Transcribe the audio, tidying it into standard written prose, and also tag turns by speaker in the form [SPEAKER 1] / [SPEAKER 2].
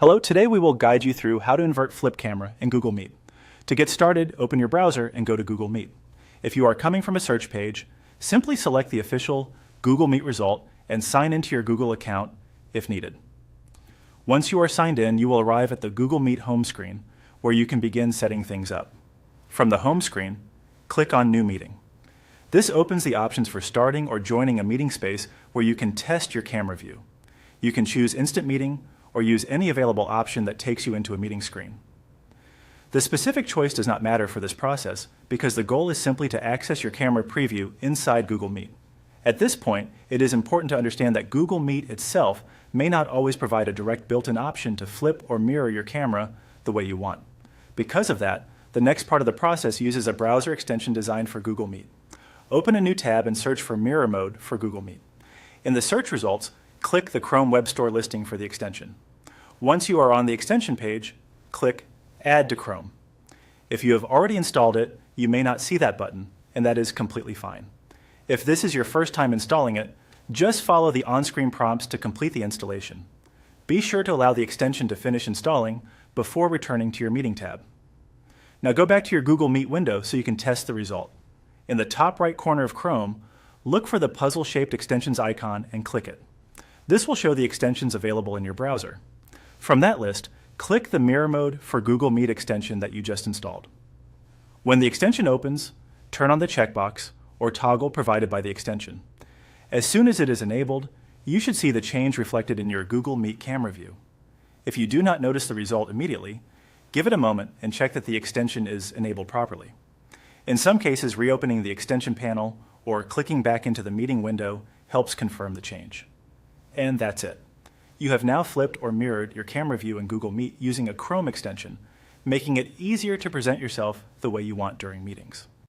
[SPEAKER 1] Hello, today we will guide you through how to invert flip camera in Google Meet. To get started, open your browser and go to Google Meet. If you are coming from a search page, simply select the official Google Meet result and sign into your Google account if needed. Once you are signed in, you will arrive at the Google Meet home screen where you can begin setting things up. From the home screen, click on New Meeting. This opens the options for starting or joining a meeting space where you can test your camera view. You can choose Instant Meeting or use any available option that takes you into a meeting screen. The specific choice does not matter for this process because the goal is simply to access your camera preview inside Google Meet. At this point, it is important to understand that Google Meet itself may not always provide a direct built-in option to flip or mirror your camera the way you want. Because of that, the next part of the process uses a browser extension designed for Google Meet. Open a new tab and search for Mirror Mode for Google Meet. In the search results, click the Chrome Web Store listing for the extension. Once you are on the extension page, click Add to Chrome. If you have already installed it, you may not see that button, and that is completely fine. If this is your first time installing it, just follow the on-screen prompts to complete the installation. Be sure to allow the extension to finish installing before returning to your Meeting tab. Now go back to your Google Meet window so you can test the result. In the top right corner of Chrome, look for the puzzle-shaped extensions icon and click it. This will show the extensions available in your browser. From that list, click the Mirror Mode for Google Meet extension that you just installed. When the extension opens, turn on the checkbox or toggle provided by the extension. As soon as it is enabled, you should see the change reflected in your Google Meet camera view. If you do not notice the result immediately, give it a moment and check that the extension is enabled properly. In some cases, reopening the extension panel or clicking back into the meeting window helps confirm the change. And that's it. You have now flipped or mirrored your camera view in Google Meet using a Chrome extension, making it easier to present yourself the way you want during meetings.